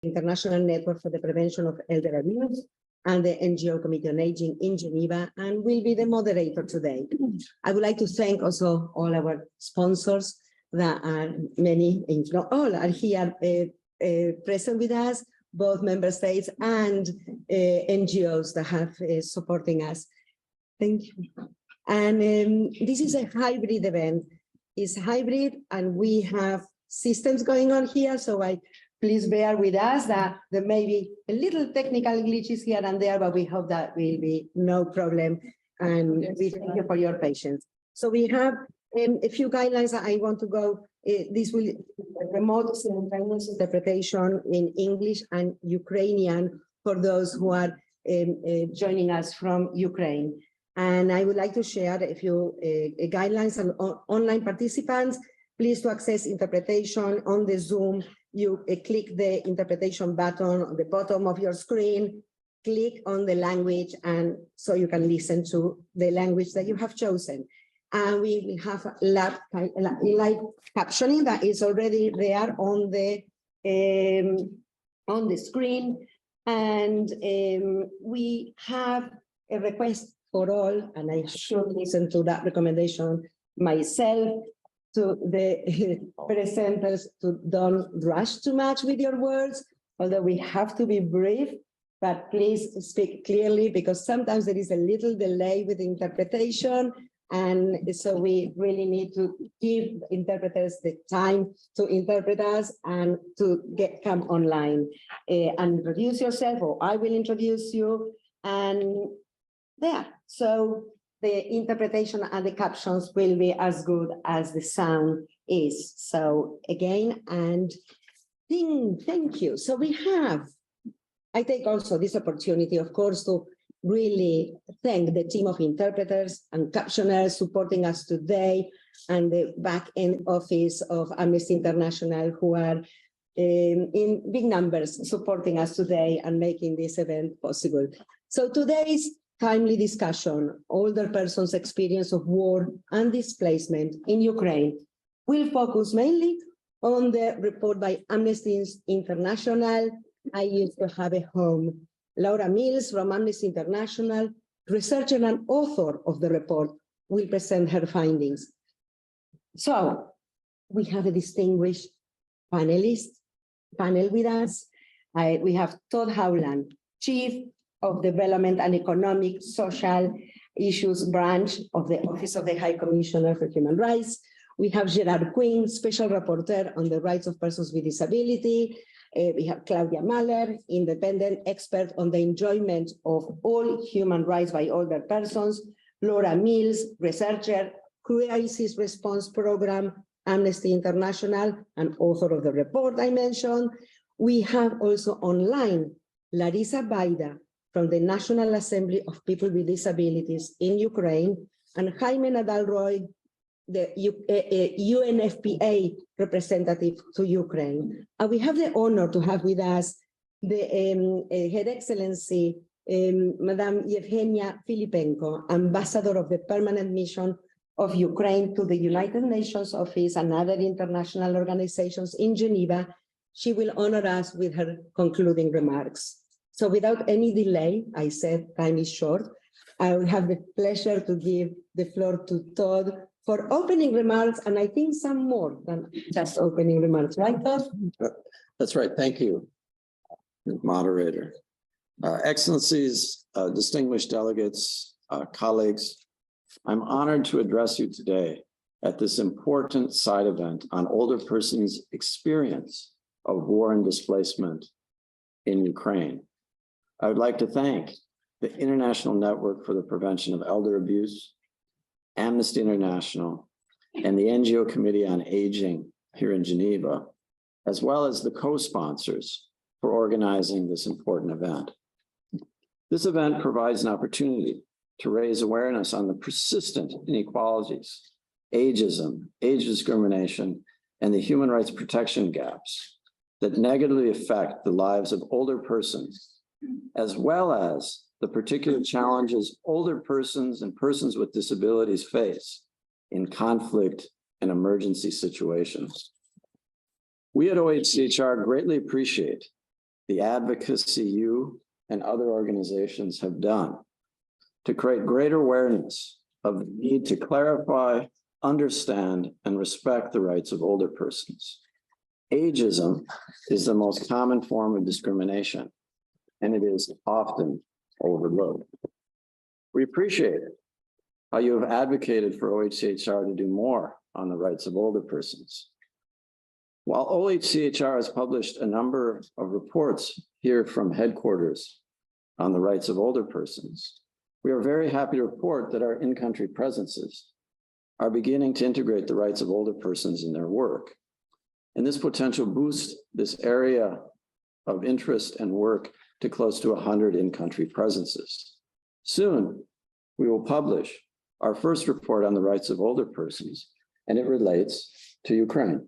International Network for the Prevention of Elder Abuse and the NGO Committee on Aging in Geneva, and will be the moderator today. I would like to thank also all our sponsors that are many, if not all, are here present with us, both member states and NGOs that have supporting us. Thank you. And this is a hybrid event. It's hybrid, and we have systems going on here, so please bear with us that there may be a little technical glitches here and there, but we hope that will be no problem, and we thank you for your patience. So we have a few guidelines that I want to go. This will remote simultaneous interpretation in English and Ukrainian for those who are joining us from Ukraine. And I would like to share a few guidelines on online participants. Please, to access interpretation on the Zoom, you click the interpretation button on the bottom of your screen, click on the language, and so you can listen to the language that you have chosen. And we will have live captioning that is already there on the screen. And we have a request for all, and I should listen to that recommendation myself, to the presenters to don't rush too much with your words, although we have to be brief, but please speak clearly, because sometimes there is a little delay with interpretation, and so we really need to give interpreters the time to interpret us and to come online and introduce yourself, or I will introduce you, and there. So the interpretation and the captions will be as good as the sound is. So again, and thank you. So I take also this opportunity, of course, to really thank the team of interpreters and captioners supporting us today, and the back end office of Amnesty International, who are in big numbers supporting us today and making this event possible. So today's timely discussion, older persons' experience of war and displacement in Ukraine, will focus mainly on the report by Amnesty International, I Used to Have a Home. Laura Mills from Amnesty International, researcher and author of the report, will present her findings. So we have a distinguished panel with us. We have Todd Howland, Chief of Development and Economic Social Issues Branch of the Office of the High Commissioner for Human Rights. We have Gerard Quinn, Special Rapporteur on the Rights of Persons with Disability. We have Claudia Mahler, Independent Expert on the Enjoyment of All Human Rights by Older Persons. Laura Mills, Researcher, Crisis Response Program, Amnesty International, and author of the report I mentioned. We have also online Larysa Bayda, from the National Assembly of People with Disabilities in Ukraine, and Jaime Nadal Roig, the UNFPA representative to Ukraine. And we have the honor to have with us Her Excellency, Madame Yevgenia Filipenko, Ambassador of the Permanent Mission of Ukraine to the United Nations Office and other international organizations in Geneva. She will honor us with her concluding remarks. So without any delay, I said time is short, I will have the pleasure to give the floor to Todd for opening remarks, and I think some more than just opening remarks, right, Todd? That's right. Thank you, moderator. Excellencies, distinguished delegates, colleagues, I'm honored to address you today at this important side event on older persons' experience of war and displacement in Ukraine. I would like to thank the International Network for the Prevention of Elder Abuse, Amnesty International, and the NGO Committee on Aging here in Geneva, as well as the co-sponsors for organizing this important event. This event provides an opportunity to raise awareness on the persistent inequalities, ageism, age discrimination, and the human rights protection gaps that negatively affect the lives of older persons, as well as the particular challenges older persons and persons with disabilities face in conflict and emergency situations. We at OHCHR greatly appreciate the advocacy you and other organizations have done to create greater awareness of the need to clarify, understand, and respect the rights of older persons. Ageism is the most common form of discrimination, and it is often overlooked. We appreciate it, how you have advocated for OHCHR to do more on the rights of older persons. While OHCHR has published a number of reports here from headquarters on the rights of older persons, we are very happy to report that our in-country presences are beginning to integrate the rights of older persons in their work. And this potential boosts this area of interest and work to close to 100 in-country presences. Soon, we will publish our first report on the rights of older persons, and it relates to Ukraine.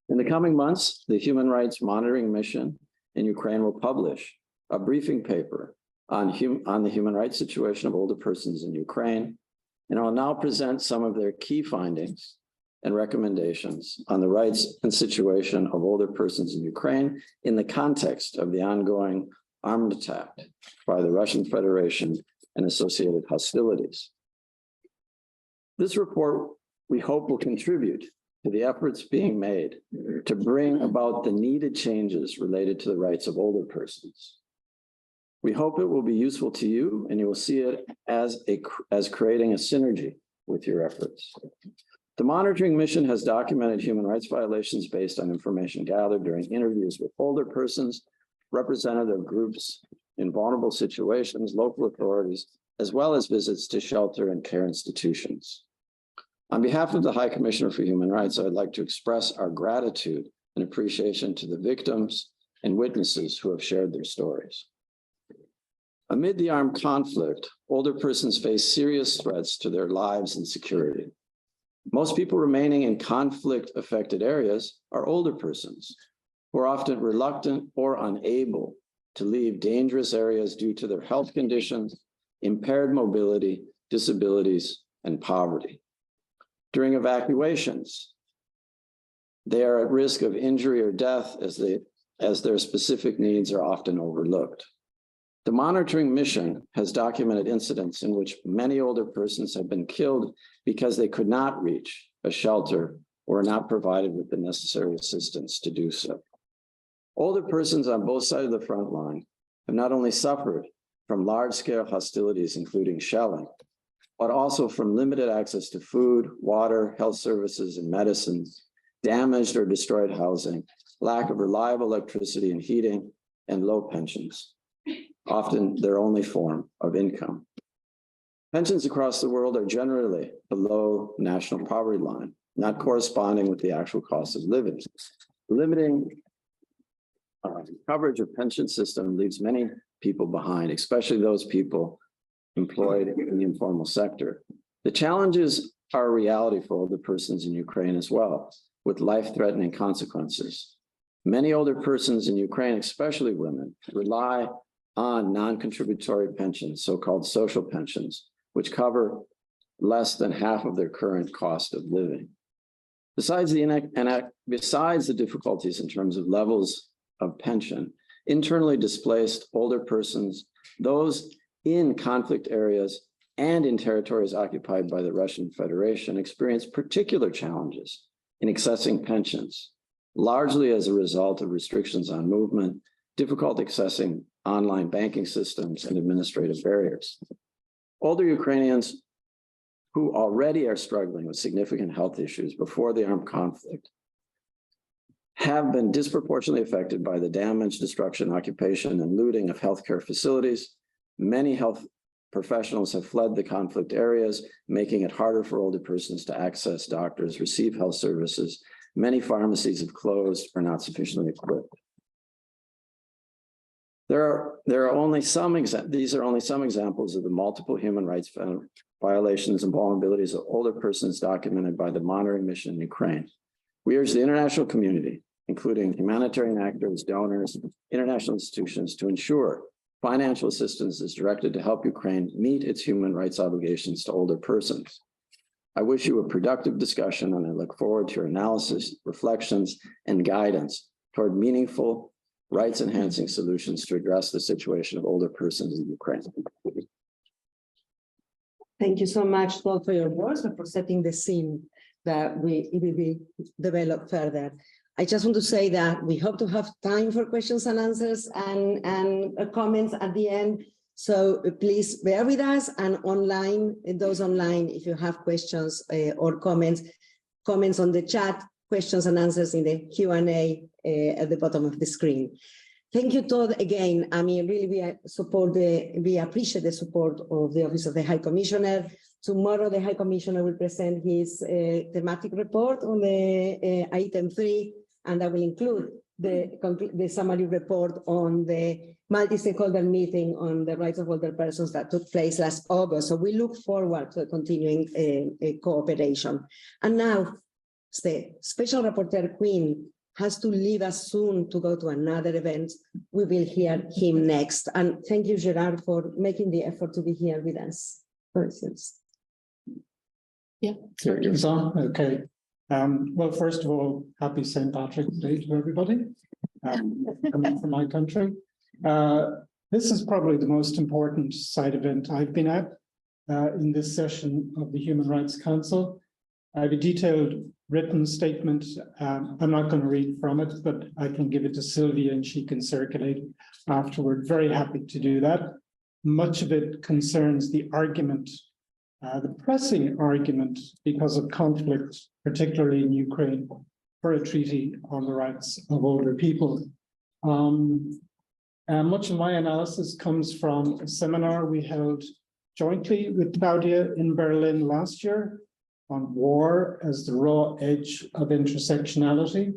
In the coming months, the Human Rights Monitoring Mission in Ukraine will publish a briefing paper on the human rights situation of older persons in Ukraine, and I will now present some of their key findings and recommendations on the rights and situation of older persons in Ukraine in the context of the ongoing armed attack by the Russian Federation and associated hostilities. This report, we hope, will contribute to the efforts being made to bring about the needed changes related to the rights of older persons. We hope it will be useful to you, and you will see it as creating a synergy with your efforts. The monitoring mission has documented human rights violations based on information gathered during interviews with older persons, representative groups in vulnerable situations, local authorities, as well as visits to shelter and care institutions. On behalf of the High Commissioner for Human Rights, I would like to express our gratitude and appreciation to the victims and witnesses who have shared their stories. Amid the armed conflict, older persons face serious threats to their lives and security. Most people remaining in conflict-affected areas are older persons who are often reluctant or unable to leave dangerous areas due to their health conditions, impaired mobility, disabilities, and poverty. During evacuations, they are at risk of injury or death as their specific needs are often overlooked. The monitoring mission has documented incidents in which many older persons have been killed because they could not reach a shelter or are not provided with the necessary assistance to do so. Older persons on both sides of the front line have not only suffered from large-scale hostilities, including shelling, but also from limited access to food, water, health services, and medicines, damaged or destroyed housing, lack of reliable electricity and heating, and low pensions, often their only form of income. Pensions across the world are generally below national poverty line, not corresponding with the actual cost of living. Limiting coverage of pension system leaves many people behind, especially those people employed in the informal sector. The challenges are a reality for older persons in Ukraine as well, with life-threatening consequences. Many older persons in Ukraine, especially women, rely on non-contributory pensions, so-called social pensions, which cover less than half of their current cost of living. Besides the difficulties in terms of levels of pension, internally displaced older persons, those in conflict areas and in territories occupied by the Russian Federation, experience particular challenges in accessing pensions, largely as a result of restrictions on movement, difficult accessing online banking systems, and administrative barriers. Older Ukrainians who already are struggling with significant health issues before the armed conflict have been disproportionately affected by the damage, destruction, occupation, and looting of healthcare facilities. Many health professionals have fled the conflict areas, making it harder for older persons to access doctors, receive health services. Many pharmacies have closed or not sufficiently equipped. These are only some examples of the multiple human rights violations and vulnerabilities of older persons documented by the monitoring mission in Ukraine. We urge the international community, including humanitarian actors, donors, international institutions, to ensure financial assistance is directed to help Ukraine meet its human rights obligations to older persons. I wish you a productive discussion, and I look forward to your analysis, reflections, and guidance toward meaningful rights-enhancing solutions to address the situation of older persons in Ukraine. Thank you so much, Todd, for your words and for setting the scene that we will develop further. I just want to say that we hope to have time for questions and answers and comments at the end. So please bear with us, and online, those online, if you have questions or comments on the chat, questions and answers in the Q&A at the bottom of the screen. Thank you, Todd, again. I mean, really, we appreciate the support of the Office of the High Commissioner. Tomorrow, the High Commissioner will present his thematic report on the item 3, and that will include the summary report on the multi-stakeholder meeting on the rights of older persons that took place last August. So we look forward to continuing cooperation. And now, the Special Rapporteur Quinn has to leave us soon to go to another event. We will hear him next. And thank you, Gerard, for making the effort to be here with us. For instance. Yeah. Okay. Well, first of all, happy St. Patrick's Day to everybody coming from my country. This is probably the most important side event I've been at in this session of the Human Rights Council. I have a detailed written statement. I'm not going to read from it, but I can give it to Sylvia and she can circulate it afterward. Very happy to do that. Much of it concerns the argument, the pressing argument because of conflict, particularly in Ukraine, for a treaty on the rights of older people. Much of my analysis comes from a seminar we held jointly with Claudia in Berlin last year on war as the raw edge of intersectionality,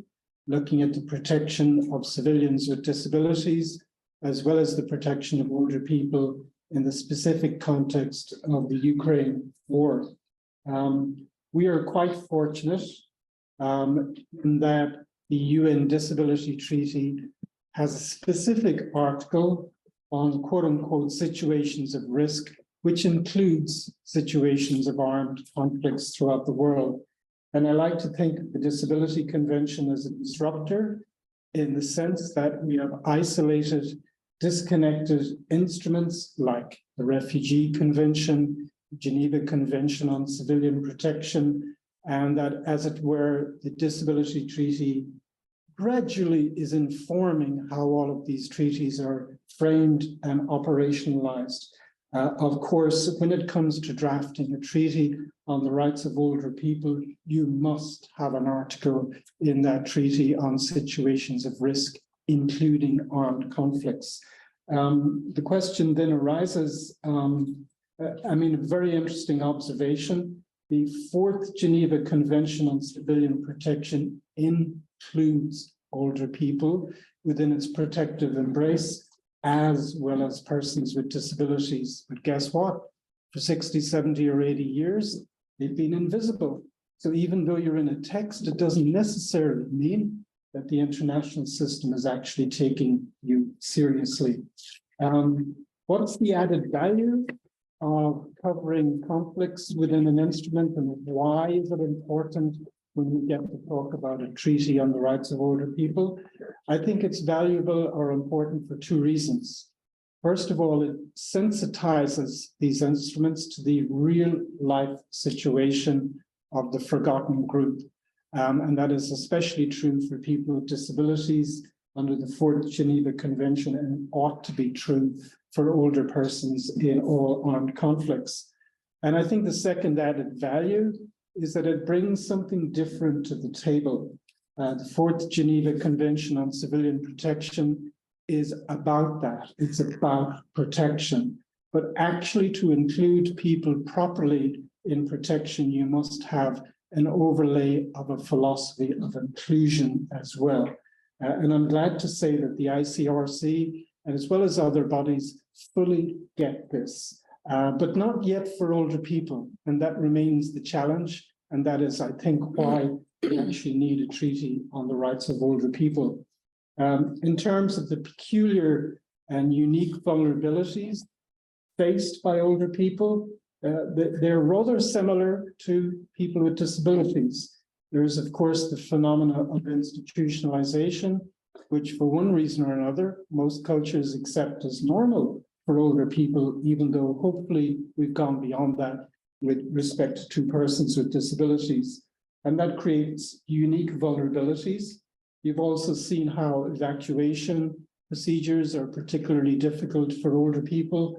looking at the protection of civilians with disabilities, as well as the protection of older people in the specific context of the Ukraine war. We are quite fortunate in that the UN Disability Treaty has a specific article on quote-unquote situations of risk, which includes situations of armed conflicts throughout the world. And I like to think of the Disability Convention as a disruptor in the sense that we have isolated, disconnected instruments like the Refugee Convention, Geneva Convention on Civilian Protection, and that, as it were, the Disability Treaty gradually is informing how all of these treaties are framed and operationalized. Of course, when it comes to drafting a treaty on the rights of older people, you must have an article in that treaty on situations of risk, including armed conflicts. The question then arises, a very interesting observation. The 4th Geneva Convention on Civilian Protection includes older people within its protective embrace, as well as persons with disabilities. But guess what? For 60, 70, or 80 years, they've been invisible. So even though you're in a text, it doesn't necessarily mean that the international system is actually taking you seriously. What's the added value of covering conflicts within an instrument, and why is it important when we get to talk about a treaty on the rights of older people? I think it's valuable or important for 2 reasons. First of all, it sensitizes these instruments to the real life situation of the forgotten group. And that is especially true for people with disabilities under the 4th Geneva Convention, and ought to be true for older persons in all armed conflicts. And I think the second added value is that it brings something different to the table. The 4th Geneva Convention on Civilian Protection is about that. It's about protection. But actually, to include people properly in protection, you must have an overlay of a philosophy of inclusion as well. And I'm glad to say that the ICRC, and as well as other bodies, fully get this, but not yet for older people. And that remains the challenge. And that is, I think, why we actually need a treaty on the rights of older people. In terms of the peculiar and unique vulnerabilities faced by older people, they're rather similar to people with disabilities. There is, of course, the phenomena of institutionalization which for one reason or another, most cultures accept as normal for older people, even though hopefully we've gone beyond that with respect to persons with disabilities. And that creates unique vulnerabilities. You've also seen how evacuation procedures are particularly difficult for older people.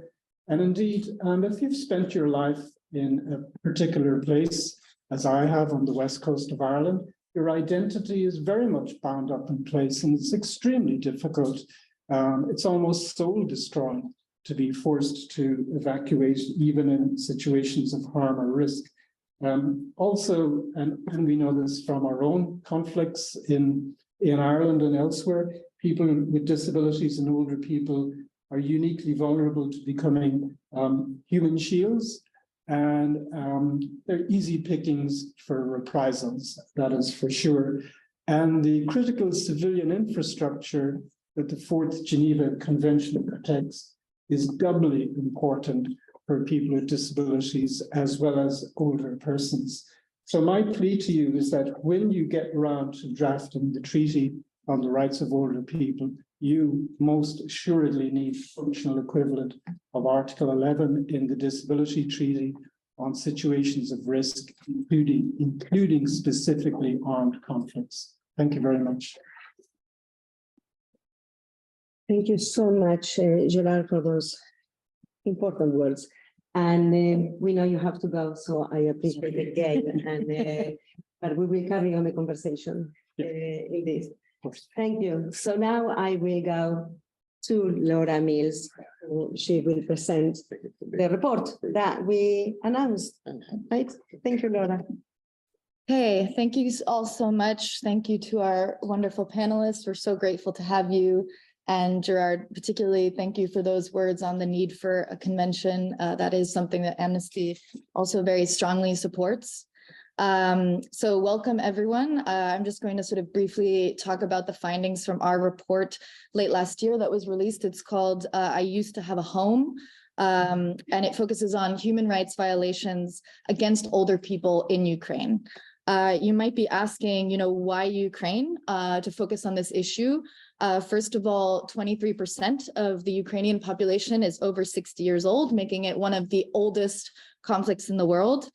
And indeed, if you've spent your life in a particular place, as I have on the west coast of Ireland, your identity is very much bound up in place, and it's extremely difficult. It's almost soul destroying to be forced to evacuate, even in situations of harm or risk. Also, and we know this from our own conflicts in Ireland and elsewhere, people with disabilities and older people are uniquely vulnerable to becoming human shields, and they're easy pickings for reprisals, that is for sure. And the critical civilian infrastructure that the Fourth Geneva Convention protects is doubly important for people with disabilities as well as older persons. So my plea to you is that when you get around to drafting the treaty on the rights of older people, you most assuredly need functional equivalent of Article 11 in the Disability Treaty on situations of risk, including specifically armed conflicts. Thank you very much. Thank you so much, Gerard, for those important words. And we know you have to go, so I appreciate it again. And but we will carry on the conversation in this. Thank you. So now I will go to Laura Mills. She will present the report that we announced. Right? Thank you, Laura. Hey, thank you all so much. Thank you to our wonderful panelists. We're so grateful to have you. And Gerard, particularly, thank you for those words on the need for a convention. That is something that Amnesty also very strongly supports. So welcome, everyone. I'm just going to sort of briefly talk about the findings from our report late last year that was released. It's called I Used to Have a Home, and it focuses on human rights violations against older people in Ukraine. You might be asking, why Ukraine to focus on this issue? First of all, 23% of the Ukrainian population is over 60 years old, making it one of the oldest conflicts in the world.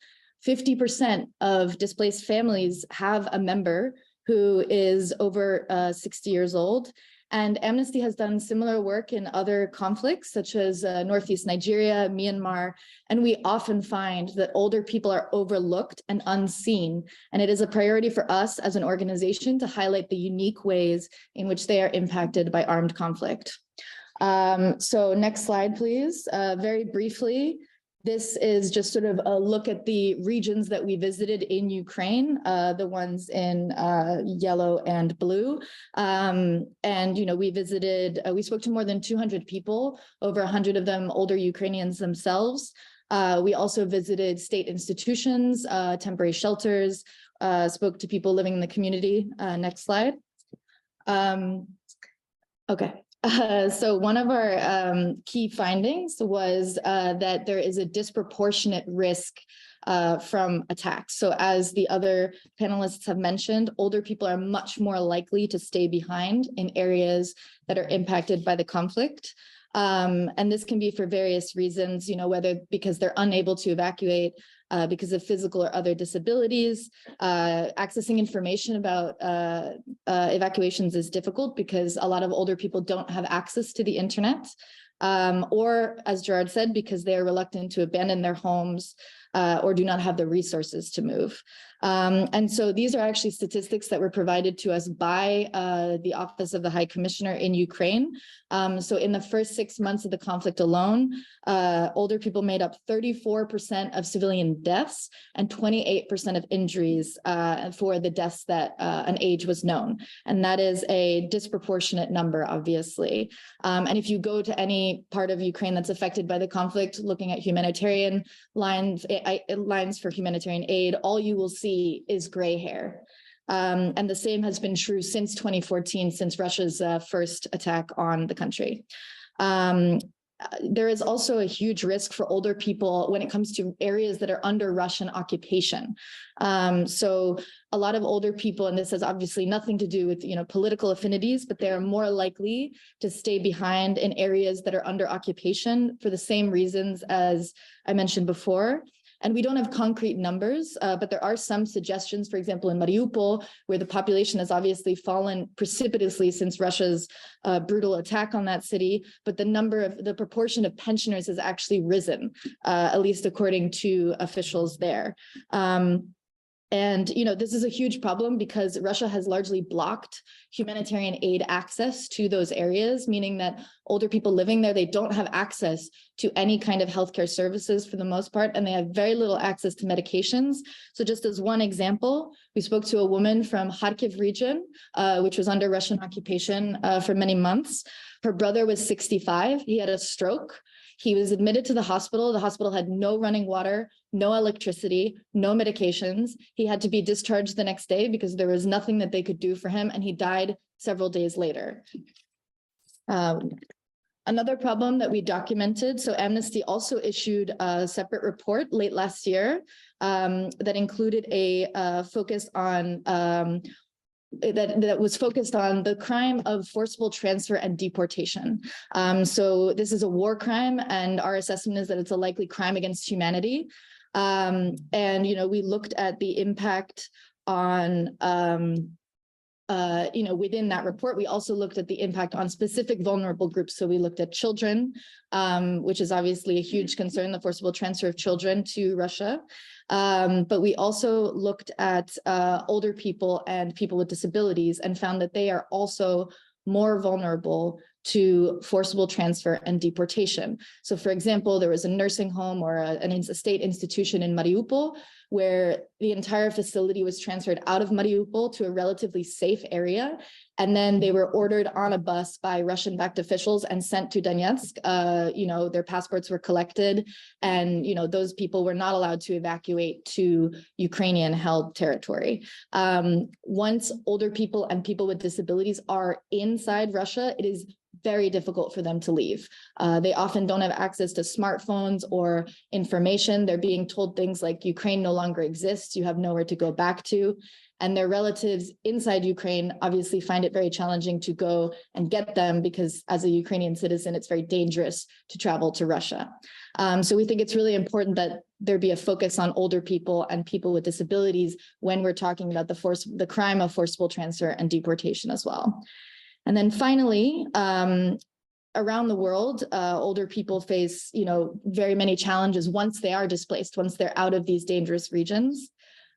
50% of displaced families have a member who is over 60 years old. And Amnesty has done similar work in other conflicts, such as Northeast Nigeria, Myanmar, and we often find that older people are overlooked and unseen. And it is a priority for us as an organization to highlight the unique ways in which they are impacted by armed conflict. So next slide, please. Very briefly, this is just sort of a look at the regions that we visited in Ukraine, the ones in yellow and blue. And, we spoke to more than 200 people, over 100 of them older Ukrainians themselves. We also visited state institutions, temporary shelters, spoke to people living in the community. Next slide. Okay. So one of our key findings was that there is a disproportionate risk from attacks. So as the other panelists have mentioned, older people are much more likely to stay behind in areas that are impacted by the conflict. And this can be for various reasons, whether because they're unable to evacuate, because of physical or other disabilities. Accessing information about evacuations is difficult because a lot of older people don't have access to the internet, or as Gerard said, because they are reluctant to abandon their homes or do not have the resources to move. And so these are actually statistics that were provided to us by the Office of the High Commissioner in Ukraine. So in the first 6 months of the conflict alone, older people made up 34% of civilian deaths and 28% of injuries for the deaths that an age was known. And that is a disproportionate number, obviously. And if you go to any part of Ukraine that's affected by the conflict, looking at humanitarian lines for humanitarian aid, all you will see is gray hair. And the same has been true since 2014, since Russia's first attack on the country. there is also a huge risk for older people when it comes to areas that are under Russian occupation. So a lot of older people, and this has obviously nothing to do with, political affinities, but they're more likely to stay behind in areas that are under occupation for the same reasons as I mentioned before. And we don't have concrete numbers, but there are some suggestions, for example, in Mariupol, where the population has obviously fallen precipitously since Russia's brutal attack on that city, but the proportion of pensioners has actually risen, at least according to officials there. And, this is a huge problem because Russia has largely blocked humanitarian aid access to those areas, meaning that older people living there, they don't have access to any kind of healthcare services for the most part, and they have very little access to medications. So just as one example, we spoke to a woman from Kharkiv region, which was under Russian occupation for many months. Her brother was 65. He had a stroke. He was admitted to the hospital. The hospital had no running water, no electricity, no medications. He had to be discharged the next day because there was nothing that they could do for him, and he died several days later. Another problem that we documented, so Amnesty also issued a separate report late last year that included a focus on that was focused on the crime of forcible transfer and deportation. So this is a war crime, and our assessment is that it's a likely crime against humanity. And, we looked at the impact on, within that report, we also looked at the impact on specific vulnerable groups. So we looked at children, which is obviously a huge concern, the forcible transfer of children to Russia. But we also looked at older people and people with disabilities and found that they are also more vulnerable to forcible transfer and deportation. So for example, there was a nursing home or a state institution in Mariupol where the entire facility was transferred out of Mariupol to a relatively safe area. And then they were ordered on a bus by Russian-backed officials and sent to Donetsk. Their passports were collected, and those people were not allowed to evacuate to Ukrainian-held territory. Once older people and people with disabilities are inside Russia, it is very difficult for them to leave. They often don't have access to smartphones or information. They're being told things like Ukraine no longer exists, you have nowhere to go back to. And their relatives inside Ukraine obviously find it very challenging to go and get them because as a Ukrainian citizen, it's very dangerous to travel to Russia. So we think it's really important that there be a focus on older people and people with disabilities when we're talking about the crime of forcible transfer and deportation as well. And then finally, around the world, older people face, very many challenges once they are displaced, once they're out of these dangerous regions.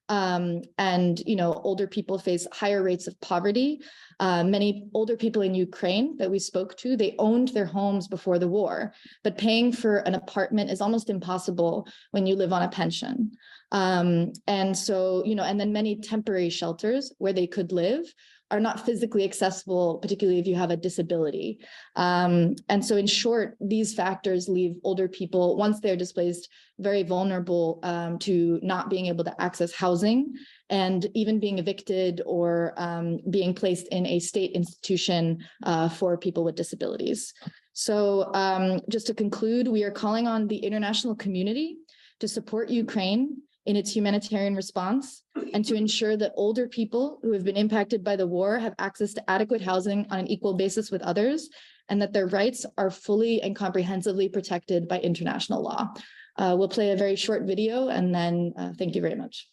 Older people face higher rates of poverty. Many older people in Ukraine that we spoke to, they owned their homes before the war, but paying for an apartment is almost impossible when you live on a pension. And then many temporary shelters where they could live are not physically accessible, particularly if you have a disability. And so in short, these factors leave older people, once they're displaced, very vulnerable to not being able to access housing and even being evicted or being placed in a state institution for people with disabilities. So just to conclude, we are calling on the international community to support Ukraine in its humanitarian response and to ensure that older people who have been impacted by the war have access to adequate housing on an equal basis with others, and that their rights are fully and comprehensively protected by international law. We'll play a very short video and then thank you very much.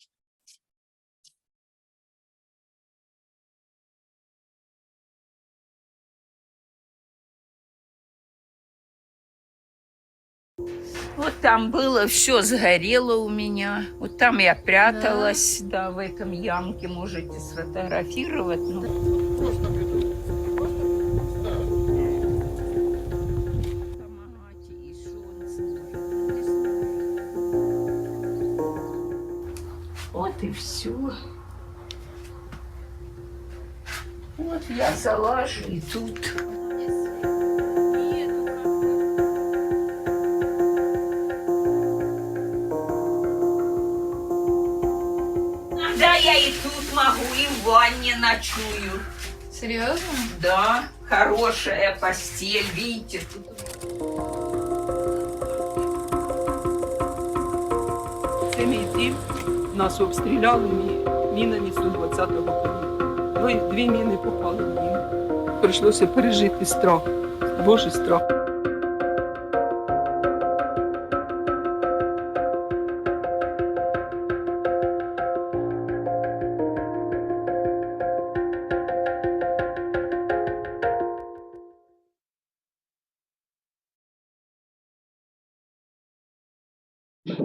Вот там было, все сгорело у меня. Вот там я пряталась, да, в этом ямке можете сфотографировать. Вот и все. Вот я залажу и тут. Да, я и тут могу, и в ванне ночую. Серьезно? Да, хорошая постель, видите, тут. побратимий дім нас обстріляли мінами Су-20-го калібру. Дві міни попали в дім. Прийшлося пережити страх, Божий страх.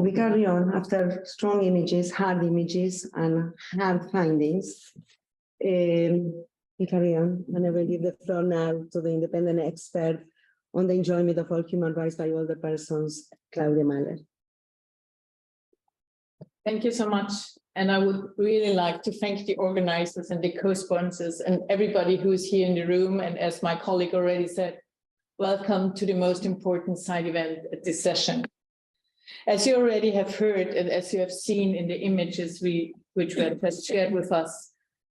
We carry on after strong images, hard images, and hard findings. We carry on, and I will give the floor now to the independent expert on the enjoyment of all human rights by older persons, Claudia Mahler. Thank you so much. And I would really like to thank the organizers and the co-sponsors and everybody who is here in the room. And as my colleague already said, welcome to the most important side event at this session. As you already have heard, and as you have seen in the images which were just shared with us,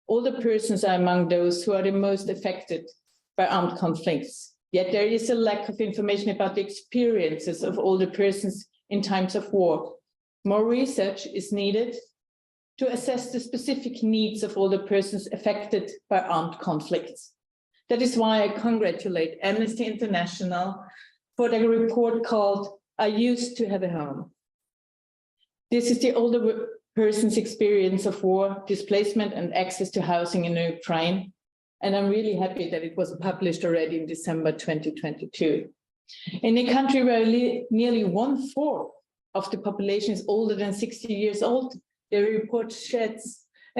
older persons are among those who are the most affected by armed conflicts. Yet there is a lack of information about the experiences of older persons in times of war. More research is needed to assess the specific needs of older persons affected by armed conflicts. That is why I congratulate Amnesty International for their report called I Used to Have a Home. This is the older person's experience of war, displacement, and access to housing in Ukraine. And I'm really happy that it was published already in December 2022. In a country where nearly 1/4 of the population is older than 60 years old, the report sheds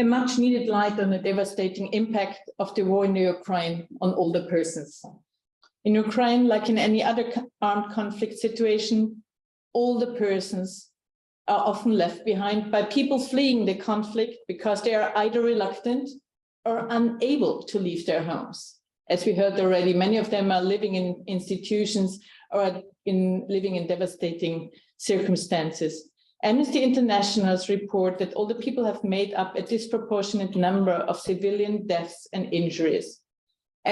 a much needed light on the devastating impact of the war in Ukraine on older persons. In Ukraine, like in any other armed conflict situation, older persons are often left behind by people fleeing the conflict because they are either reluctant or unable to leave their homes. As we heard already, many of them are living in institutions or living in devastating circumstances. Amnesty International's report that older people have made up a disproportionate number of civilian deaths and injuries.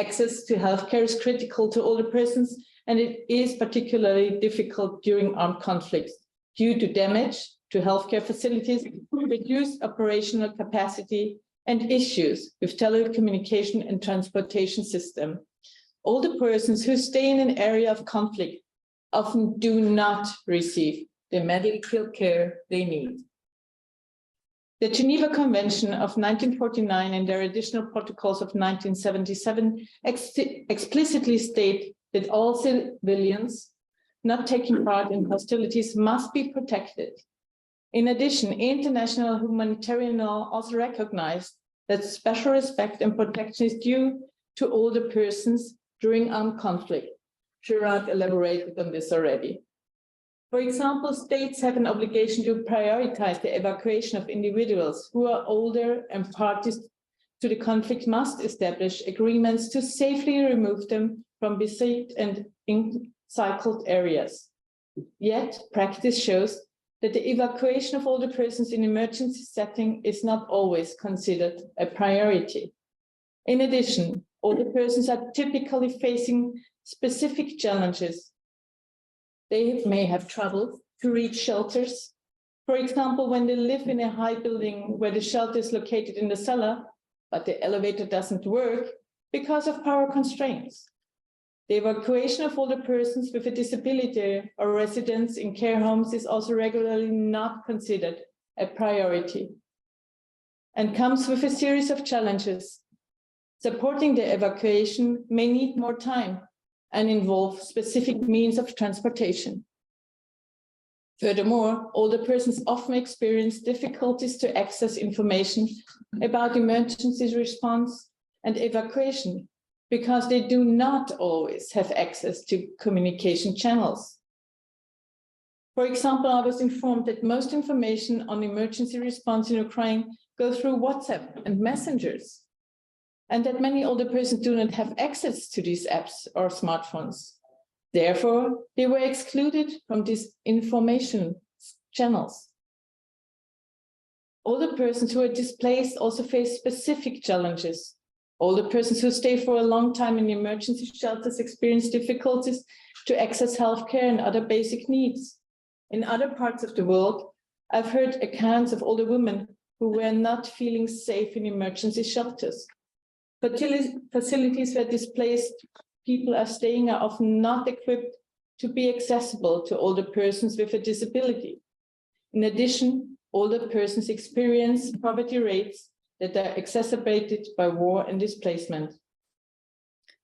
Access to healthcare is critical to older persons, and it is particularly difficult during armed conflicts due to damage to healthcare facilities, reduced operational capacity, and issues with telecommunication and transportation system. Older persons who stay in an area of conflict often do not receive the medical care they need. The Geneva Convention of 1949 and their additional protocols of 1977 explicitly state that all civilians not taking part in hostilities must be protected. In addition, international humanitarian law also recognized that special respect and protection is due to older persons during armed conflict. Gerard elaborated on this already. For example, states have an obligation to prioritize the evacuation of individuals who are older, and parties to the conflict must establish agreements to safely remove them from besieged and encircled areas. Yet, practice shows that the evacuation of older persons in emergency setting is not always considered a priority. In addition, older persons are typically facing specific challenges. They may have trouble to reach shelters. For example, when they live in a high building where the shelter is located in the cellar, but the elevator doesn't work because of power constraints. The evacuation of older persons with a disability or residents in care homes is also regularly not considered a priority and comes with a series of challenges. Supporting the evacuation may need more time and involve specific means of transportation. Furthermore, older persons often experience difficulties to access information about emergency response and evacuation because they do not always have access to communication channels. For example, I was informed that most information on emergency response in Ukraine go through WhatsApp and messengers, and that many older persons do not have access to these apps or smartphones. Therefore, they were excluded from these information channels. Older persons who are displaced also face specific challenges. Older persons who stay for a long time in emergency shelters experience difficulties to access healthcare and other basic needs. In other parts of the world, I've heard accounts of older women who were not feeling safe in emergency shelters. Facilities where displaced people are staying are often not equipped to be accessible to older persons with a disability. In addition, older persons experience poverty rates that are exacerbated by war and displacement.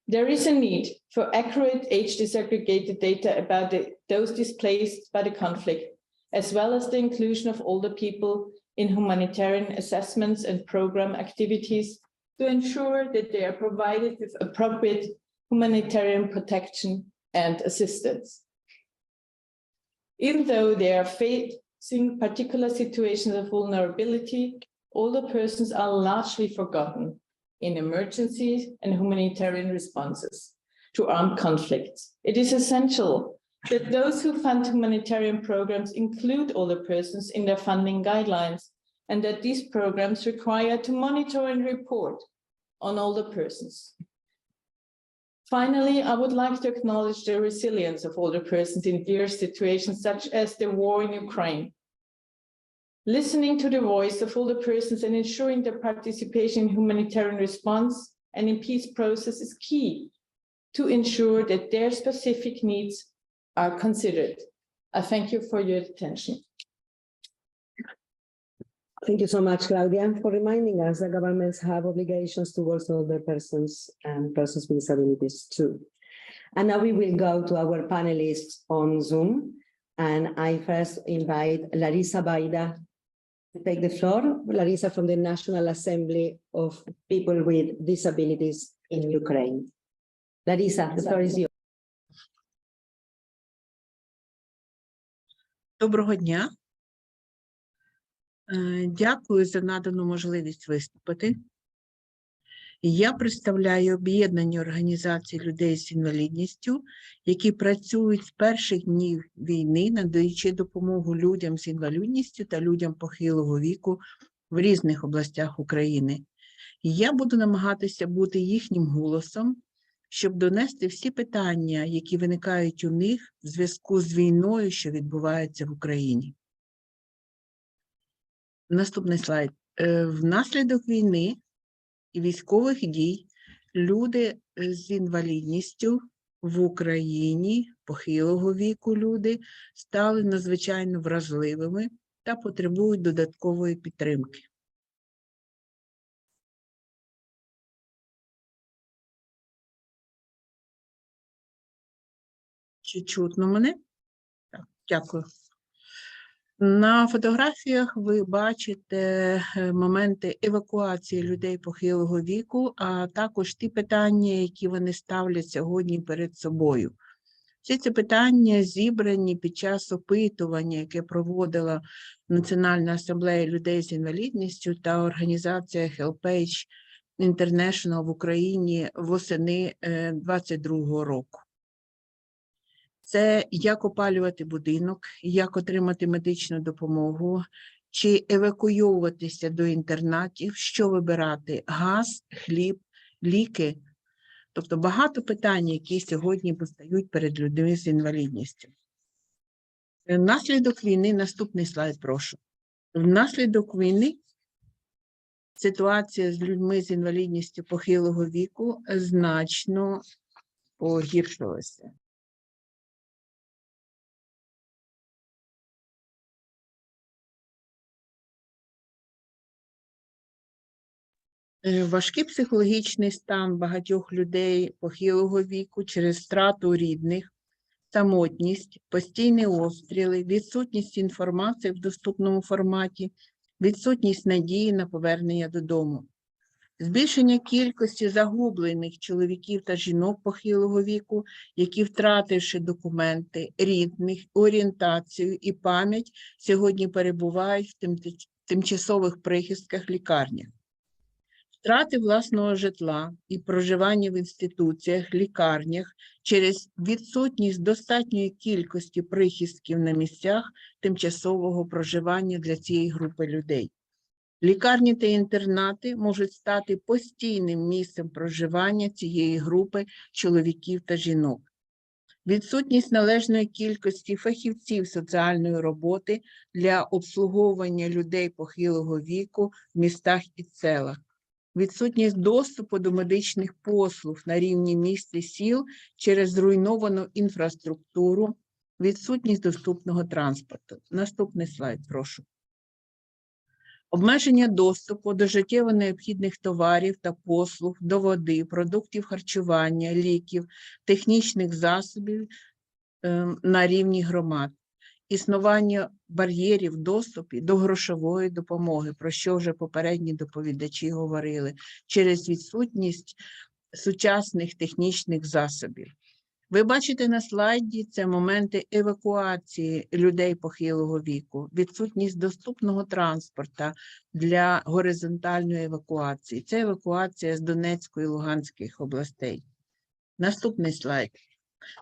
There is a need for accurate age disaggregated data about those displaced by the conflict, as well as the inclusion of older people in humanitarian assessments and program activities to ensure that they are provided with appropriate humanitarian protection and assistance. Even though they are facing particular situations of vulnerability, older persons are largely forgotten in emergencies and humanitarian responses to armed conflicts. It is essential that those who fund humanitarian programs include older persons in their funding guidelines, and that these programs require to monitor and report on older persons. Finally, I would like to acknowledge the resilience of older persons in various situations, such as the war in Ukraine. Listening to the voice of older persons and ensuring their participation in humanitarian response and in peace process is key to ensure that their specific needs are considered. I thank you for your attention. Thank you so much, Claudia, for reminding us that governments have obligations towards older persons and persons with disabilities too. And now we will go to our panelists on Zoom. And I first invite Larysa Bayda to take the floor. Larysa from the National Assembly of People with Disabilities in Ukraine. Larysa, the floor is yours. Доброго дня. Дякую за надану можливість виступити. Я представляю об'єднані організації людей з інвалідністю, які працюють з перших днів війни, надаючи допомогу людям з інвалідністю та людям похилого віку в різних областях України. Я буду намагатися бути їхнім голосом, щоб донести всі питання, які виникають у них в зв'язку з війною, що відбувається в Україні. Наступний слайд. Внаслідок війни і військових дій люди з інвалідністю в Україні, похилого віку люди, стали надзвичайно вразливими та потребують додаткової підтримки. Чи чутно мене? Так, дякую. На фотографіях ви бачите моменти евакуації людей похилого віку, а також ті питання, які вони ставлять сьогодні перед собою. Всі ці питання зібрані під час опитування, яке проводила Національна асамблея людей з інвалідністю та організація Amnesty International в Україні восени 2022 року. Це як опалювати будинок, як отримати медичну допомогу, чи евакуйовуватися до інтернатів, що вибирати – газ, хліб, ліки. Тобто багато питань, які сьогодні постають перед людьми з інвалідністю. Внаслідок війни, наступний слайд, прошу. Внаслідок війни ситуація з людьми з інвалідністю похилого віку значно погіршилася. Важкий психологічний стан багатьох людей похилого віку через втрату рідних, самотність, постійні обстріли, відсутність інформації в доступному форматі, відсутність надії на повернення додому. Збільшення кількості загублених чоловіків та жінок похилого віку, які, втративши документи, рідних, орієнтацію і пам'ять, сьогодні перебувають в тимчасових прихистках лікарнях. Втрати власного житла і проживання в інституціях, лікарнях через відсутність достатньої кількості прихистків на місцях тимчасового проживання для цієї групи людей. Лікарні та інтернати можуть стати постійним місцем проживання цієї групи чоловіків та жінок. відсутність належної кількості фахівців соціальної роботи для обслуговування людей похилого віку в містах і селах, відсутність доступу до медичних послуг на рівні міст і сіл через зруйновану інфраструктуру, відсутність доступного транспорту. Наступний слайд, прошу. Обмеження доступу до життєво необхідних товарів та послуг, до води, продуктів харчування, ліків, технічних засобів на рівні громад. Існування бар'єрів в доступі до грошової допомоги, про що вже попередні доповідачі говорили, через відсутність сучасних технічних засобів. Ви бачите на слайді, це моменти евакуації людей похилого віку, відсутність доступного транспорту для горизонтальної евакуації. Це евакуація з Донецької і Луганської областей. Наступний слайд.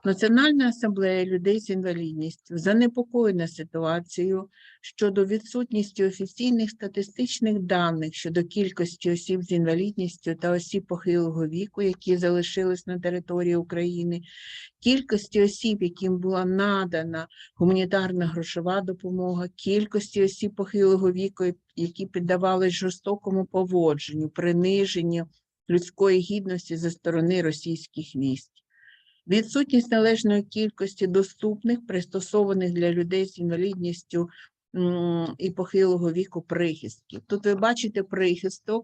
Національна асамблея людей з інвалідністю занепокоєна ситуацією щодо відсутності офіційних статистичних даних щодо кількості осіб з інвалідністю та осіб похилого віку, які залишились на території України, кількості осіб, яким була надана гуманітарна грошова допомога, кількості осіб похилого віку, які піддавались жорстокому поводженню, приниженню людської гідності зі сторони російських військ. Відсутність належної кількості доступних, пристосованих для людей з інвалідністю і похилого віку прихистків. Тут ви бачите прихисток,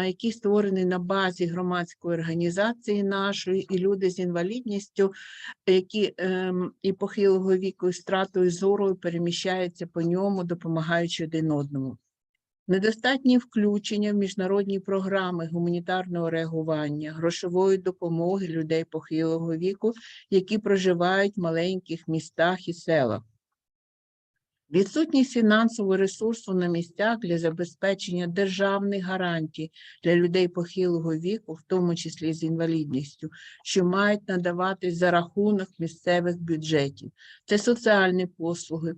який створений на базі громадської організації нашої, і люди з інвалідністю, які і похилого віку, і стратою зору переміщаються по ньому, допомагаючи один одному. Недостатнє включення в міжнародні програми гуманітарного реагування, грошової допомоги людей похилого віку, які проживають в маленьких містах і селах. Відсутність фінансового ресурсу на місцях для забезпечення державних гарантій для людей похилого віку, в тому числі з інвалідністю, що мають надаватись за рахунок місцевих бюджетів. Це соціальні послуги,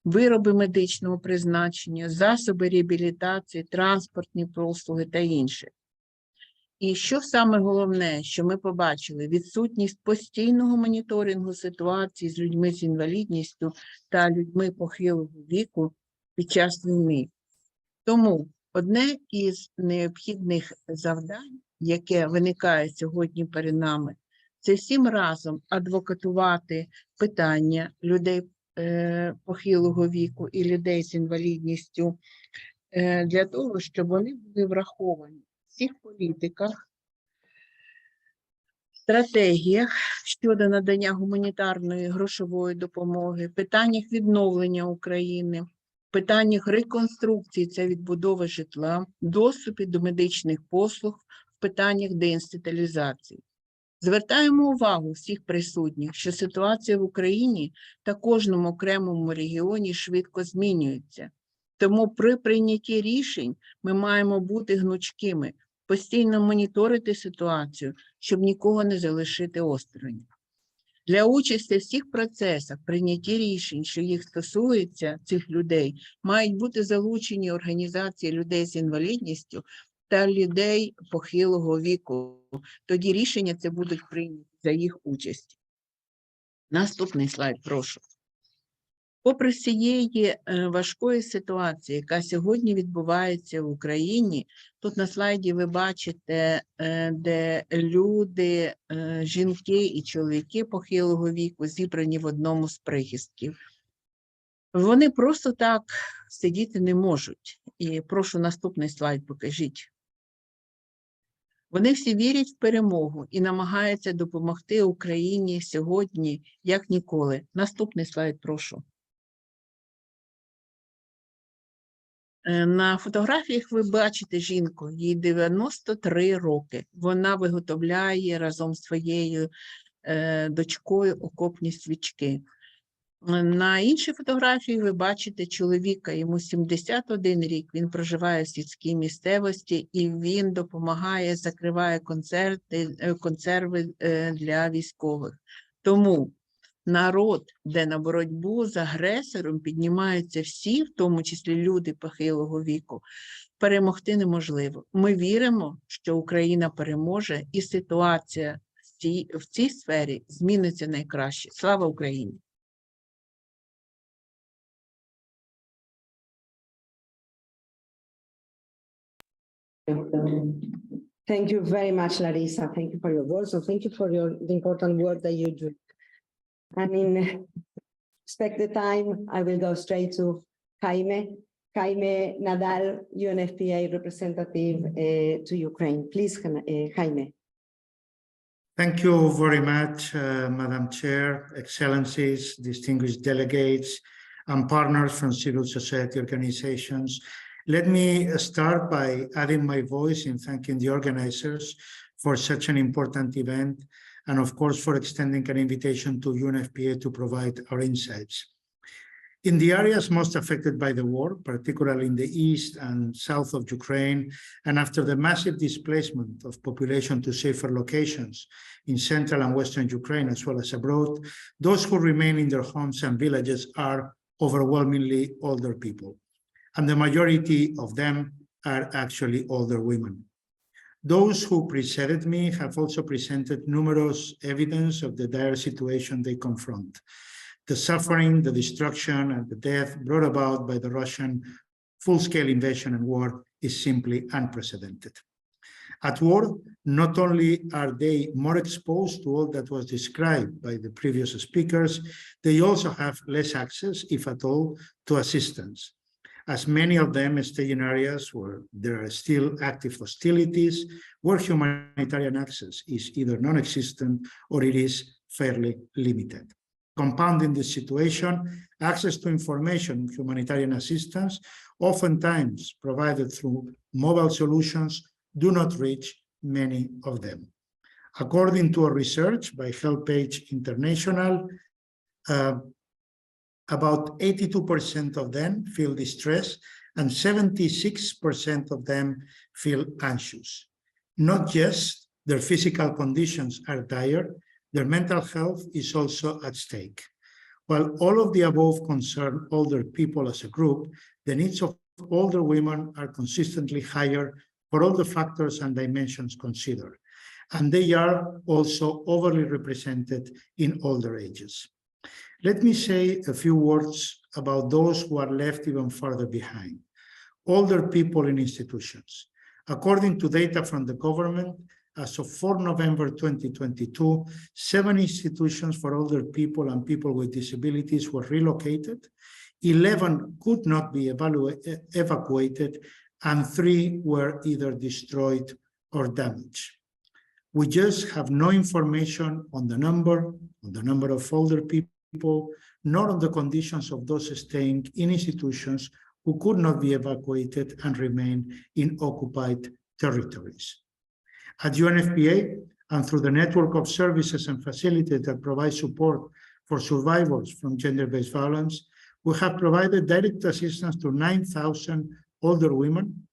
вироби медичного призначення, засоби реабілітації, транспортні послуги та інше. І що саме головне, що ми побачили? Відсутність постійного моніторингу ситуації з людьми з інвалідністю та людьми похилого віку під час війни. Тому одне із необхідних завдань, яке виникає сьогодні перед нами, це всім разом адвокатувати питання людей похилого віку і людей з інвалідністю для того, щоб вони були враховані в всіх політиках, стратегіях щодо надання гуманітарної грошової допомоги, питаннях відновлення України, питаннях реконструкції, це відбудови житла, доступі до медичних послуг, в питаннях деінституалізації. Звертаємо увагу всіх присутніх, що ситуація в Україні та кожному окремому регіоні швидко змінюється. Тому при прийнятті рішень ми маємо бути гнучкими, постійно моніторити ситуацію, щоб нікого не залишити осторонь. Для участі в всіх процесах прийняття рішень, що їх стосується, цих людей, мають бути залучені організації людей з інвалідністю та людей похилого віку. Тоді рішення це будуть прийняті за їх участь. Наступний слайд, прошу. Попри всієї важкої ситуації, яка сьогодні відбувається в Україні, тут на слайді ви бачите, де люди, жінки і чоловіки похилого віку зібрані в одному з прихистків. Вони просто так сидіти не можуть. І прошу наступний слайд покажіть. Вони всі вірять в перемогу і намагаються допомогти Україні сьогодні, як ніколи. Наступний слайд, прошу. На фотографіях ви бачите жінку, їй 93 роки. Вона виготовляє разом з своєю дочкою окопні свічки. На іншій фотографії ви бачите чоловіка, йому 71 рік, він проживає в сільській місцевості і він допомагає, закриває консерви для військових. Тому народ, де на боротьбу з агресором піднімаються всі, в тому числі люди похилого віку, перемогти неможливо. Ми віримо, що Україна переможе і ситуація з в цій сфері зміниться найкраще. Слава Україні! Thank you very much, Larysa. Thank you for your words. So thank you for the important work that you do. And in respect the time, I will go straight to Jaime. Jaime Nadal, UNFPA representative to Ukraine. Please, Jaime. Thank you very much, Madam Chair, Excellencies, distinguished delegates, and partners from civil society organizations. Let me start by adding my voice in thanking the organizers for such an important event, and of course for extending an invitation to UNFPA to provide our insights. In the areas most affected by the war, particularly in the east and south of Ukraine, and after the massive displacement of population to safer locations in central and western Ukraine, as well as abroad, those who remain in their homes and villages are overwhelmingly older people, and the majority of them are actually older women. Those who preceded me have also presented numerous evidence of the dire situation they confront. The suffering, the destruction, and the death brought about by the Russian full-scale invasion and war is simply unprecedented. At war, not only are they more exposed to all that was described by the previous speakers, they also have less access, if at all, to assistance, as many of them stay in areas where there are still active hostilities, where humanitarian access is either non-existent or it is fairly limited. Compounding this situation, access to information and humanitarian assistance, oftentimes provided through mobile solutions, do not reach many of them. According to a research by HelpAge International, about 82% of them feel distressed and 76% of them feel anxious. Not just their physical conditions are dire, their mental health is also at stake. While all of the above concern older people as a group, the needs of older women are consistently higher for all the factors and dimensions considered, and they are also overly represented in older ages. Let me say a few words about those who are left even further behind. Older people in institutions. According to data from the government, as of 4 November 2022, 7 institutions for older people and people with disabilities were relocated, 11 could not be evacuated, and 3 were either destroyed or damaged. We just have no information on the number of older people, nor on the conditions of those staying in institutions who could not be evacuated and remain in occupied territories. At UNFPA, and through the network of services and facilities that provide support for survivors from gender-based violence, we have provided direct assistance to 9,000 older women,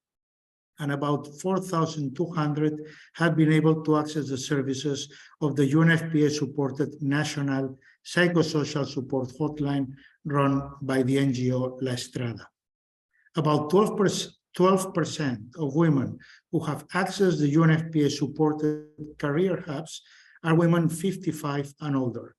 and about 4,200 have been able to access the services of the UNFPA-supported National Psychosocial Support Hotline run by the NGO La Estrada. About 12% of women who have accessed the UNFPA-supported career hubs are women 55 and older.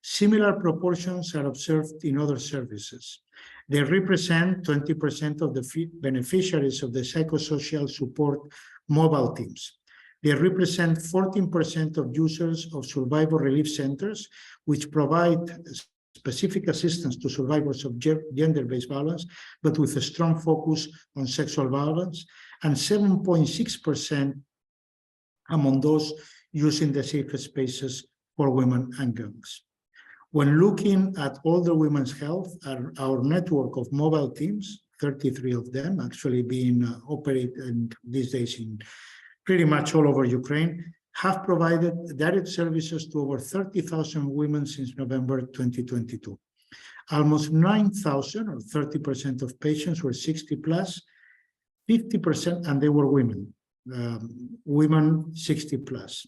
Similar proportions are observed in other services. They represent 20% of the beneficiaries of the psychosocial support mobile teams. They represent 14% of users of survivor relief centers, which provide specific assistance to survivors of gender-based violence, but with a strong focus on sexual violence, and 7.6% among those using the safe spaces for women and girls. When looking at older women's health, our network of mobile teams, 33 of them actually being operated these days in pretty much all over Ukraine, have provided direct services to over 30,000 women since November 2022. Almost 9,000 or 30% of patients were 60 plus, 50%, and they were women, women 60 plus.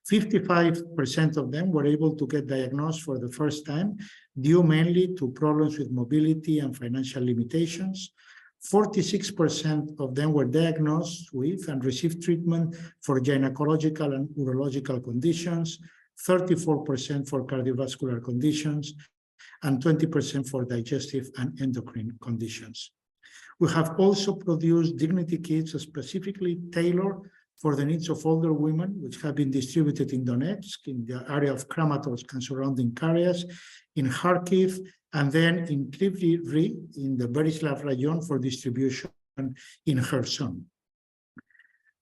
55% of them were able to get diagnosed for the first time, due mainly to problems with mobility and financial limitations. 46% of them were diagnosed with and received treatment for gynecological and urological conditions, 34% for cardiovascular conditions, and 20% for digestive and endocrine conditions. We have also produced dignity kits specifically tailored for the needs of older women, which have been distributed in Donetsk, in the area of Kramatorsk and surrounding areas, in Kharkiv, and then in Kryvyi in the Berislav region for distribution in Kherson.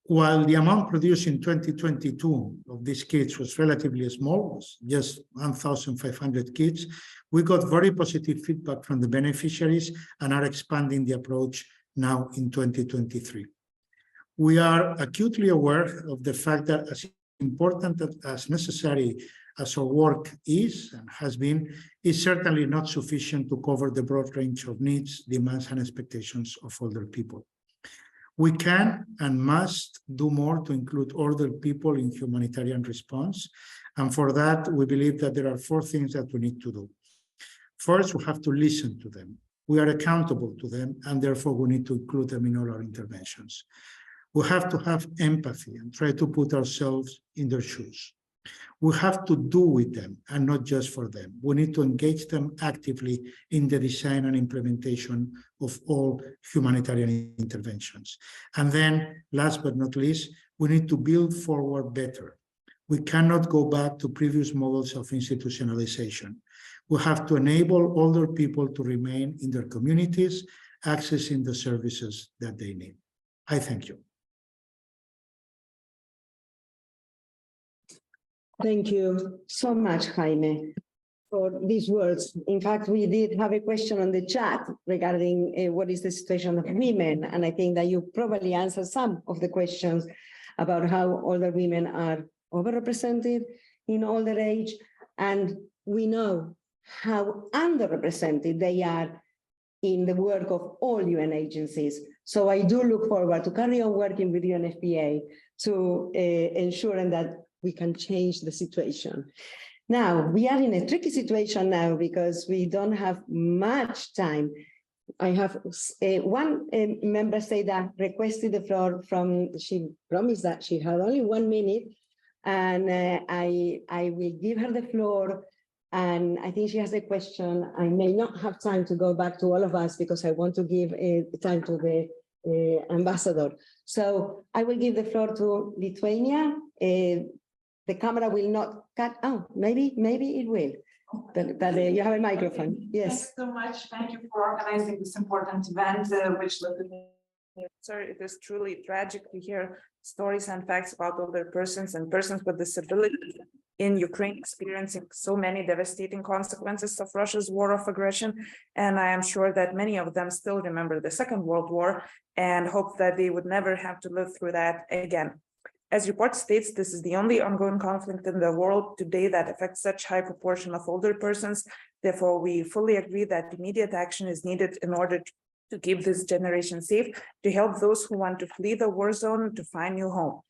While the amount produced in 2022 of these kits was relatively small, was just 1,500 kits, we got very positive feedback from the beneficiaries and are expanding the approach now in 2023. We are acutely aware of the fact that as important as necessary as our work is and has been, is certainly not sufficient to cover the broad range of needs, demands, and expectations of older people. We can and must do more to include older people in humanitarian response. And for that, we believe that there are 4 things that we need to do. First, we have to listen to them. We are accountable to them, and therefore we need to include them in all our interventions. We have to have empathy and try to put ourselves in their shoes. We have to do with them and not just for them. We need to engage them actively in the design and implementation of all humanitarian interventions. And then, last but not least, we need to build forward better. We cannot go back to previous models of institutionalization. We have to enable older people to remain in their communities, accessing the services that they need. I thank you. Thank you so much, Jaime, for these words. In fact, we did have a question on the chat regarding what is the situation of women, and I think that you probably answered some of the questions about how older women are overrepresented in older age, and we know how underrepresented they are in the work of all UN agencies. So I do look forward to carry on working with UNFPA to ensure that we can change the situation. Now, we are in a tricky situation now because we don't have much time. I have one member say that requested the floor she promised that she had only 1 minute, and I will give her the floor, and I think she has a question. I may not have time to go back to all of us because I want to give time to the ambassador. So I will give the floor to Lithuania. The camera will not cut. Oh, maybe it will. But you have a microphone. Yes. Thanks so much. Thank you for organizing this important event, which sir, it is truly tragic to hear stories and facts about older persons and persons with disabilities in Ukraine experiencing so many devastating consequences of Russia's war of aggression. And I am sure that many of them still remember the Second World War and hope that they would never have to live through that again. As report states, this is the only ongoing conflict in the world today that affects such high proportion of older persons. Therefore, we fully agree that immediate action is needed in order to keep this generation safe, to help those who want to flee the war zone to find new home.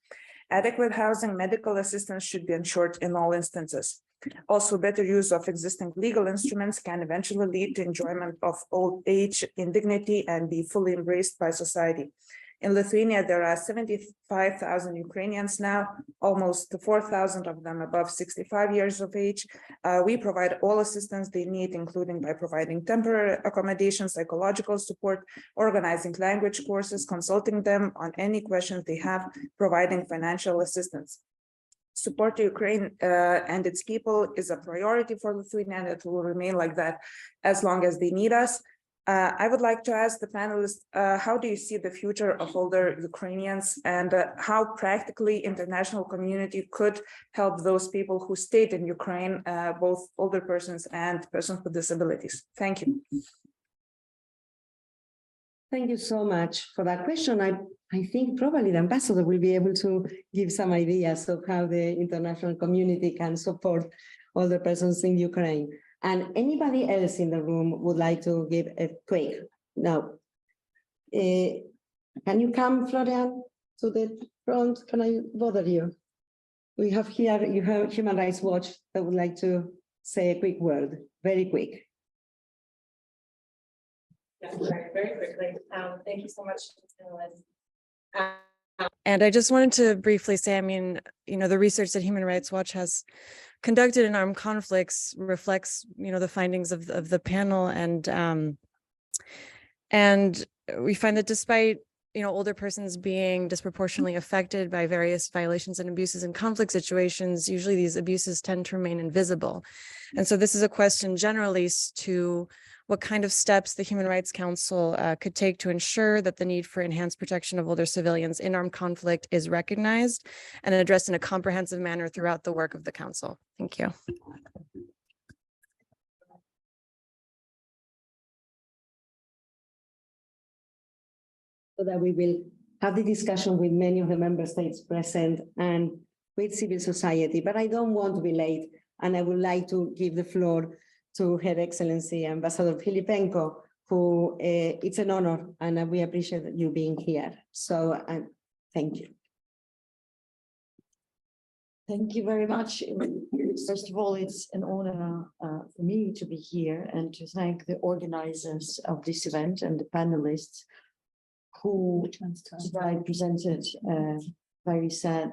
Adequate housing, medical assistance should be ensured in all instances. Also, better use of existing legal instruments can eventually lead to enjoyment of old age in dignity and be fully embraced by society. In Lithuania, there are 75,000 Ukrainians now, almost 4,000 of them above 65 years of age. We provide all assistance they need, including by providing temporary accommodation, psychological support, organizing language courses, consulting them on any questions they have, providing financial assistance. Support to Ukraine and its people is a priority for Lithuania, and it will remain like that as long as they need us. I would like to ask the panelists, how do you see the future of older Ukrainians, and how practically international community could help those people who stayed in Ukraine, both older persons and persons with disabilities? Thank you. Thank you so much for that question. I think probably the ambassador will be able to give some ideas of how the international community can support older persons in Ukraine. And anybody else in the room would like to give a quick? Now, can you come, Florian, to the front? Can I bother you? We have here, you have Human Rights Watch that would like to say a quick word, very quick. Yeah, very quickly. Thank you so much. And I just wanted to briefly say, I mean, the research that Human Rights Watch has conducted in armed conflicts reflects, the findings of the panel, and we find that despite older persons being disproportionately affected by various violations and abuses in conflict situations, usually these abuses tend to remain invisible. And so this is a question generally to what kind of steps the Human Rights Council could take to ensure that the need for enhanced protection of older civilians in armed conflict is recognized and addressed in a comprehensive manner throughout the work of the Council. Thank you. So that we will have the discussion with many of the member states present and with civil society, but I don't want to be late, and I would like to give the floor to Her Excellency Ambassador Filipenko, who it's an honor, and we appreciate you being here. So thank you. Thank you very much. First of all, it's an honor for me to be here and to thank the organizers of this event and the panelists who today presented a very sad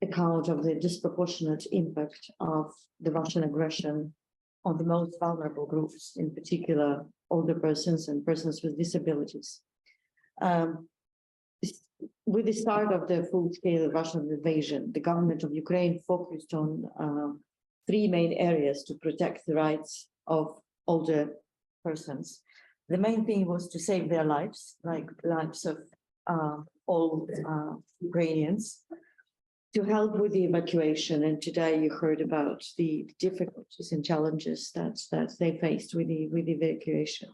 account of the disproportionate impact of the Russian aggression on the most vulnerable groups, in particular older persons and persons with disabilities. With the start of the full-scale Russian invasion, the government of Ukraine focused on three main areas to protect the rights of older persons. The main thing was to save their lives, like lives of all Ukrainians, to help with the evacuation. And today you heard about the difficulties and challenges that they faced with the evacuation.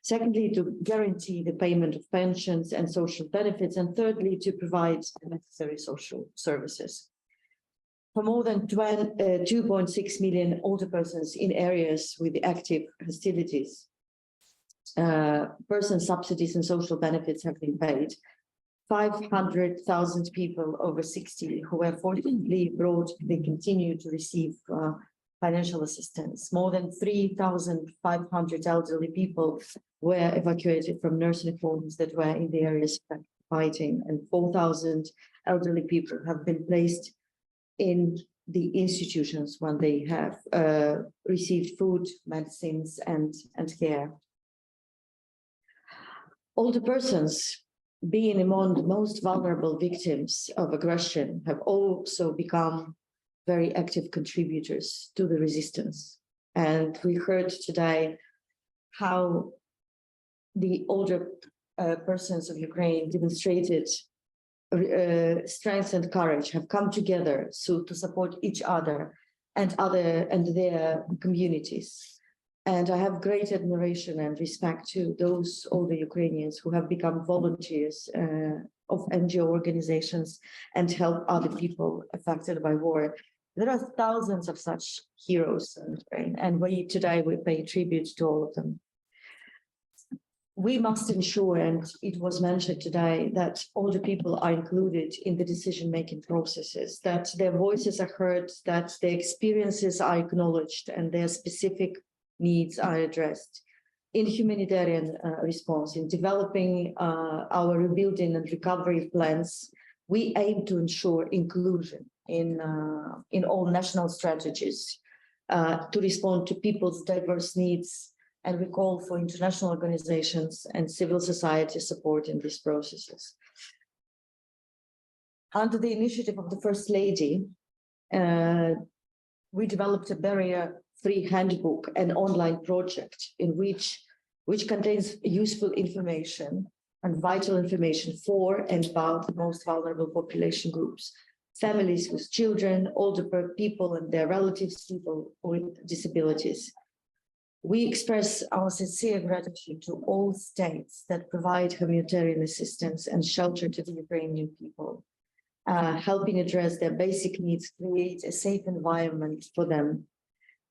Secondly, to guarantee the payment of pensions and social benefits. And thirdly, to provide the necessary social services. For more than 2.6 million older persons in areas with active hostilities, person subsidies and social benefits have been paid. 500,000 people over 60 who were fortunately abroad, they continue to receive financial assistance. More than 3,500 elderly people were evacuated from nursing homes that were in the areas fighting, and 4,000 elderly people have been placed in the institutions when they have received food, medicines, and care. Older persons, being among the most vulnerable victims of aggression, have also become very active contributors to the resistance. And we heard today how the older persons of Ukraine demonstrated strength and courage, have come together to support each other and their communities. And I have great admiration and respect to those older Ukrainians who have become volunteers of NGO organizations and help other people affected by war. There are thousands of such heroes in Ukraine, and today we pay tribute to all of them. We must ensure, and it was mentioned today, that older people are included in the decision-making processes, that their voices are heard, that their experiences are acknowledged, and their specific needs are addressed. In humanitarian response, in developing our rebuilding and recovery plans, we aim to ensure inclusion in all national strategies to respond to people's diverse needs, and we call for international organizations and civil society support in these processes. Under the initiative of the First Lady, we developed a barrier-free handbook, an online project in which contains useful information and vital information for and about the most vulnerable population groups, families with children, older people and their relatives, people with disabilities. We express our sincere gratitude to all states that provide humanitarian assistance and shelter to the Ukrainian people, helping address their basic needs, create a safe environment for them.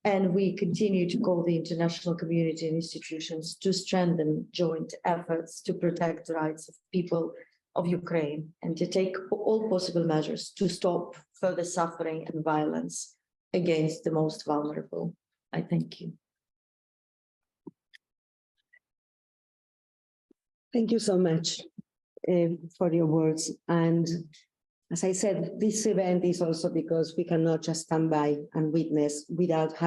And we continue to call the international community and institutions to strengthen joint efforts to protect the rights of people of Ukraine and to take all possible measures to stop further suffering and violence against the most vulnerable. I thank you. Thank you so much for your words. And as I said, this event is also because we cannot just stand by and witness without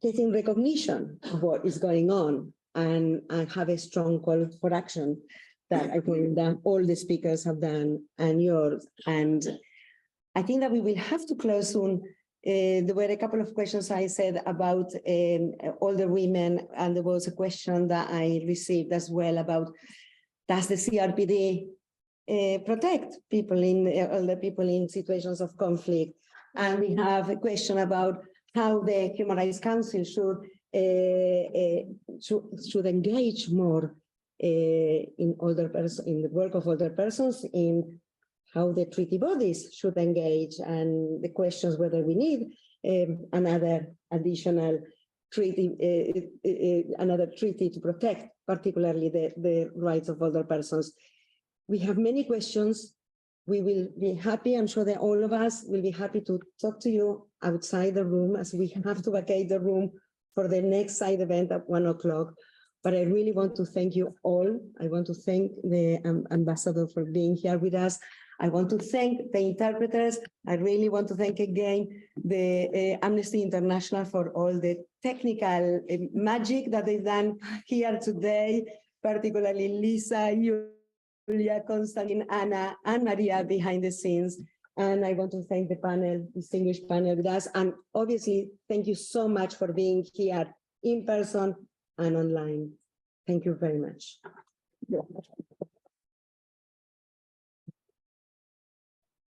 getting recognition of what is going on and have a strong call for action that I think that all the speakers have done and yours. And I think that we will have to close soon. There were a couple of questions I said about older women, and there was a question that I received as well about, does the CRPD protect people older people in situations of conflict? And we have a question about how the Human Rights Council should engage more in the work of older persons, in how the treaty bodies should engage, and the questions whether we need another additional treaty, to protect particularly the rights of older persons. We have many questions. We will be happy, I'm sure that all of us will be happy to talk to you outside the room, as we have to vacate the room for the next side event at 1 o'clock. But I really want to thank you all. I want to thank the ambassador for being here with us. I want to thank the interpreters. I really want to thank again the Amnesty International for all the technical magic that they've done here today, particularly Lisa, Julia, Constantine, Anna, and Maria behind the scenes. And I want to thank the panel, distinguished panel with us. And obviously, thank you so much for being here in person and online. Thank you very much.